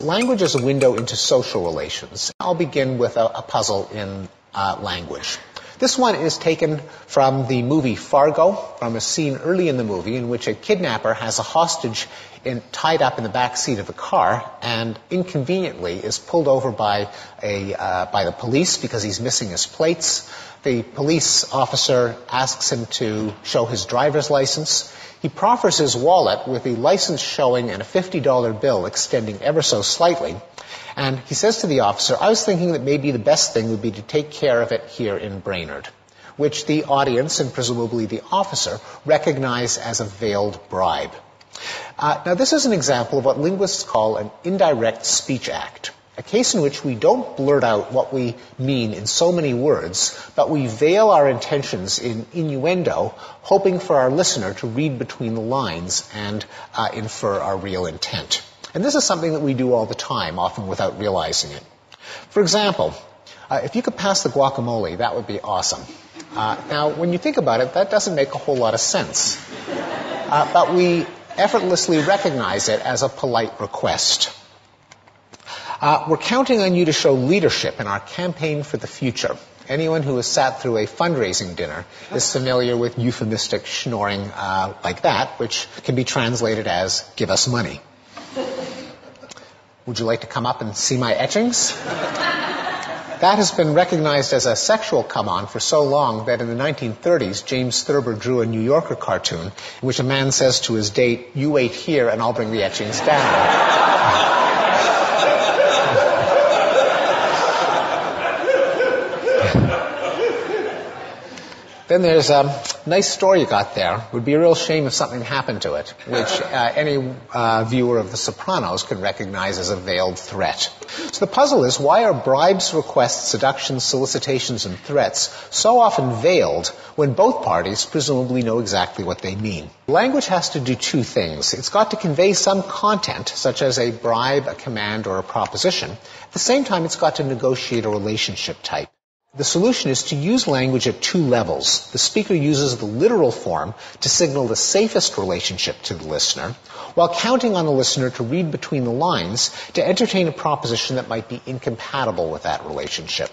Language is a window into social relations. I'll begin with a puzzle in language. This one is taken from the movie Fargo, from a scene early in the movie in which a kidnapper has a hostage tied up in the back seat of the car and inconveniently is pulled over by the police because he's missing his plates. The police officer asks him to show his driver's license. He proffers his wallet with the license showing and a $50 bill extending ever so slightly. And he says to the officer, "I was thinking that maybe the best thing would be to take care of it here in Brainerd," which the audience and presumably the officer recognize as a veiled bribe. Now, this is an example of what linguists call an indirect speech act, a case in which we don't blurt out what we mean in so many words, but we veil our intentions in innuendo, hoping for our listener to read between the lines and infer our real intent. And this is something that we do all the time, often without realizing it. For example, if you could pass the guacamole, that would be awesome. Now, when you think about it, that doesn't make a whole lot of sense. But we effortlessly recognize it as a polite request. We're counting on you to show leadership in our campaign for the future. Anyone who has sat through a fundraising dinner is familiar with euphemistic schnorring like that, which can be translated as, "give us money." Would you like to come up and see my etchings? That has been recognized as a sexual come-on for so long that in the 1930s, James Thurber drew a New Yorker cartoon in which a man says to his date, "You wait here and I'll bring the etchings down." Then there's a nice story you got there. It would be a real shame if something happened to it, which any viewer of The Sopranos could recognize as a veiled threat. So the puzzle is, why are bribes, requests, seductions, solicitations, and threats so often veiled when both parties presumably know exactly what they mean? Language has to do two things. It's got to convey some content, such as a bribe, a command, or a proposition. At the same time, it's got to negotiate a relationship type. The solution is to use language at two levels. The speaker uses the literal form to signal the safest relationship to the listener, while counting on the listener to read between the lines to entertain a proposition that might be incompatible with that relationship.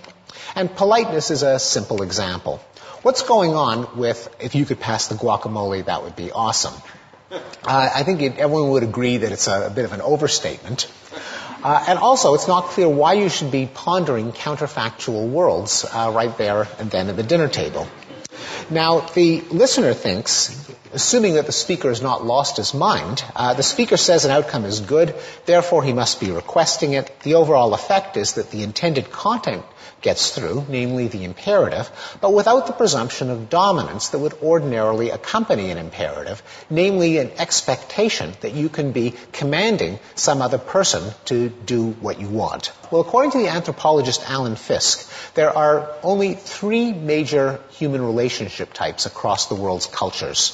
And politeness is a simple example. What's going on with, "if you could pass the guacamole, that would be awesome"? I think everyone would agree that it's a bit of an overstatement. And also, it's not clear why you should be pondering counterfactual worlds right there and then at the dinner table. Now, the listener thinks, assuming that the speaker has not lost his mind, the speaker says an outcome is good, therefore he must be requesting it. The overall effect is that the intended content gets through, namely the imperative, but without the presumption of dominance that would ordinarily accompany an imperative, namely an expectation that you can be commanding some other person to do what you want. Well, according to the anthropologist Alan Fiske, there are only three major human relationship types across the world's cultures.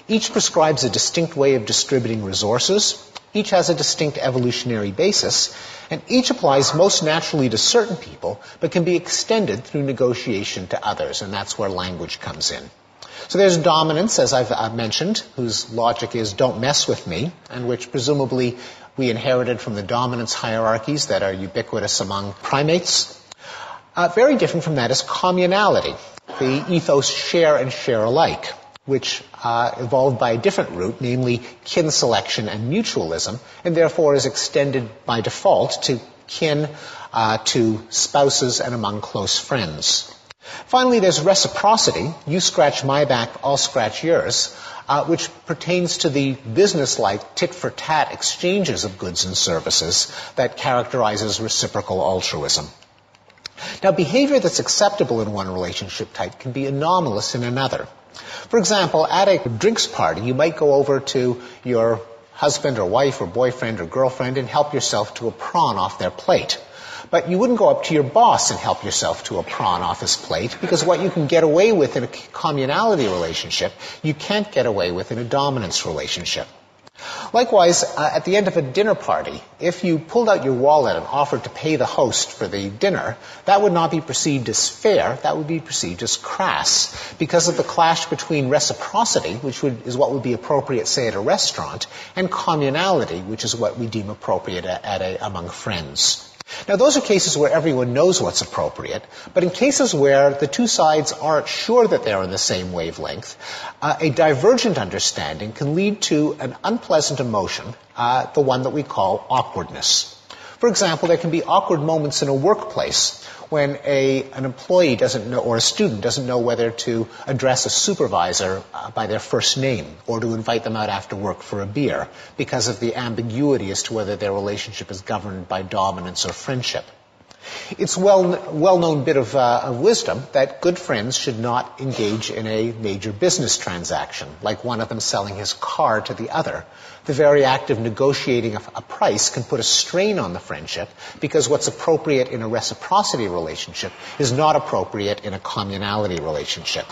Each prescribes a distinct way of distributing resources, each has a distinct evolutionary basis, and each applies most naturally to certain people, but can be extended through negotiation to others, and that's where language comes in. So there's dominance, as I've mentioned, whose logic is "don't mess with me," and which presumably we inherited from the dominance hierarchies that are ubiquitous among primates. Very different from that is communality, the ethos share and share alike, which evolved by a different route, namely kin selection and mutualism, and therefore is extended by default to kin, to spouses, and among close friends. Finally, there's reciprocity. You scratch my back, I'll scratch yours, which pertains to the business-like tit-for-tat exchanges of goods and services that characterizes reciprocal altruism. Now, behavior that's acceptable in one relationship type can be anomalous in another. For example, at a drinks party, you might go over to your husband or wife or boyfriend or girlfriend and help yourself to a prawn off their plate. But you wouldn't go up to your boss and help yourself to a prawn off his plate, because what you can get away with in a communality relationship, you can't get away with in a dominance relationship. Likewise, at the end of a dinner party, if you pulled out your wallet and offered to pay the host for the dinner, that would not be perceived as fair, that would be perceived as crass, because of the clash between reciprocity, which is what would be appropriate, say, at a restaurant, and communality, which is what we deem appropriate among friends. Now, those are cases where everyone knows what's appropriate, but in cases where the two sides aren't sure that they're on the same wavelength, a divergent understanding can lead to an unpleasant emotion, the one that we call awkwardness. For example, there can be awkward moments in a workplace when an employee doesn't know, or a student doesn't know whether to address a supervisor by their first name or to invite them out after work for a beer because of the ambiguity as to whether their relationship is governed by dominance or friendship. It's a well-known bit of wisdom that good friends should not engage in a major business transaction, like one of them selling his car to the other. The very act of negotiating a price can put a strain on the friendship because what's appropriate in a reciprocity relationship is not appropriate in a communality relationship.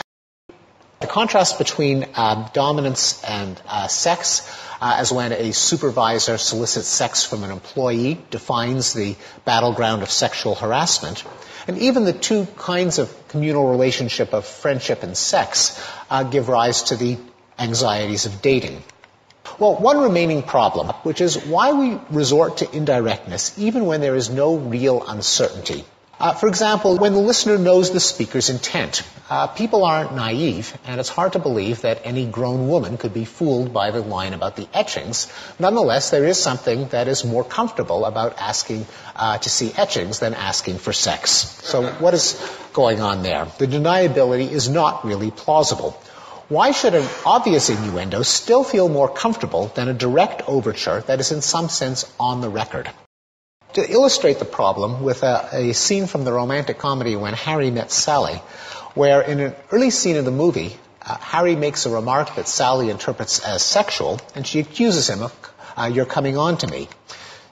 The contrast between dominance and sex, as when a supervisor solicits sex from an employee, defines the battleground of sexual harassment. And even the two kinds of communal relationship of friendship and sex give rise to the anxieties of dating. Well, one remaining problem, which is why we resort to indirectness even when there is no real uncertainty. For example, when the listener knows the speaker's intent. People aren't naive, and it's hard to believe that any grown woman could be fooled by the line about the etchings. Nonetheless, there is something that is more comfortable about asking to see etchings than asking for sex. So what is going on there? The deniability is not really plausible. Why should an obvious innuendo still feel more comfortable than a direct overture that is in some sense on the record? To illustrate the problem with a scene from the romantic comedy When Harry Met Sally, where in an early scene of the movie, Harry makes a remark that Sally interprets as sexual, and she accuses him of, "You're coming on to me."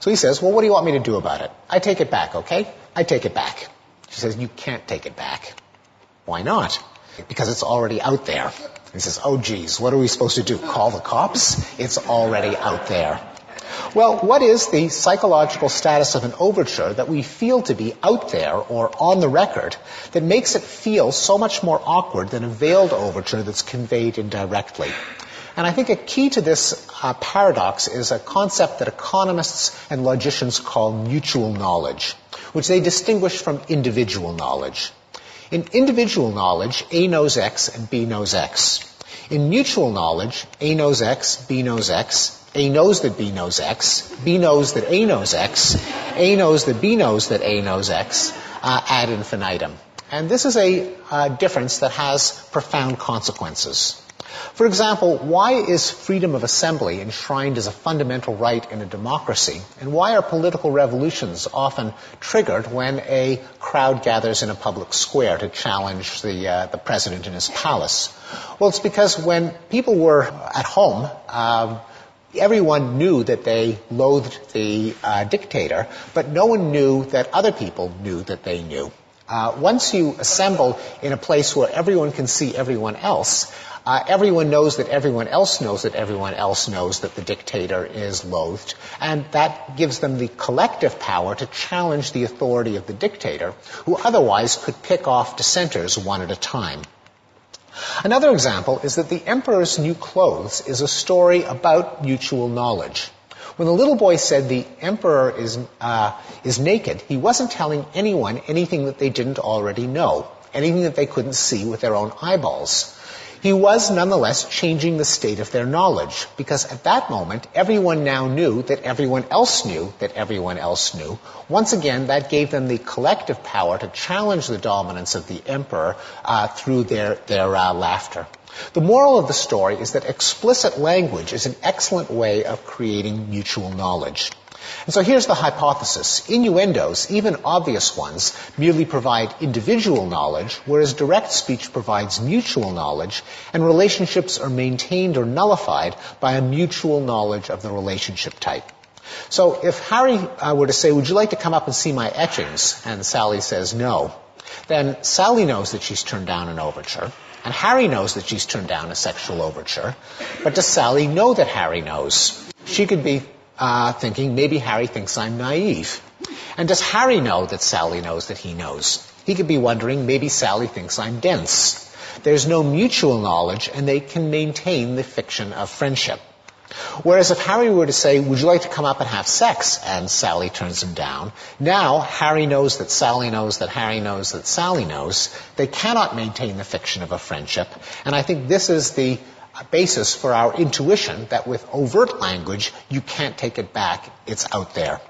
So he says, "Well, what do you want me to do about it?" "I take it back, okay? I take it back." She says, "You can't take it back." "Why not?" "Because it's already out there." He says, "Oh, geez, what are we supposed to do? Call the cops?" It's already out there. Well, what is the psychological status of an overture that we feel to be out there or on the record that makes it feel so much more awkward than a veiled overture that's conveyed indirectly? And I think a key to this paradox is a concept that economists and logicians call mutual knowledge, which they distinguish from individual knowledge. In individual knowledge, A knows X and B knows X. In mutual knowledge, A knows X, B knows X, A knows that B knows X, B knows that A knows X, A knows that B knows that A knows X, ad infinitum. And this is a difference that has profound consequences. For example, why is freedom of assembly enshrined as a fundamental right in a democracy? And why are political revolutions often triggered when a crowd gathers in a public square to challenge the president in his palace? Well, it's because when people were at home, everyone knew that they loathed the dictator, but no one knew that other people knew that they knew. Once you assemble in a place where everyone can see everyone else, everyone knows that everyone else knows that everyone else knows that the dictator is loathed, and that gives them the collective power to challenge the authority of the dictator, who otherwise could pick off dissenters one at a time. Another example is that The Emperor's New Clothes is a story about mutual knowledge. When the little boy said the emperor is naked, he wasn't telling anyone anything that they didn't already know, anything that they couldn't see with their own eyeballs. He was nonetheless changing the state of their knowledge, because at that moment, everyone now knew that everyone else knew that everyone else knew. Once again, that gave them the collective power to challenge the dominance of the emperor through their laughter. The moral of the story is that explicit language is an excellent way of creating mutual knowledge. And so here's the hypothesis. Innuendos, even obvious ones, merely provide individual knowledge, whereas direct speech provides mutual knowledge, and relationships are maintained or nullified by a mutual knowledge of the relationship type. So if Harry were to say, "Would you like to come up and see my etchings?" and Sally says no, then Sally knows that she's turned down an overture. And Harry knows that she's turned down a sexual overture, but does Sally know that Harry knows? She could be thinking, maybe Harry thinks I'm naive. And does Harry know that Sally knows that he knows? He could be wondering, maybe Sally thinks I'm dense. There's no mutual knowledge, and they can maintain the fiction of friendship. Whereas if Harry were to say, would you like to come up and have sex? And Sally turns him down. Now Harry knows that Sally knows that Harry knows that Sally knows. They cannot maintain the fiction of a friendship. And I think this is the basis for our intuition that with overt language, you can't take it back. It's out there.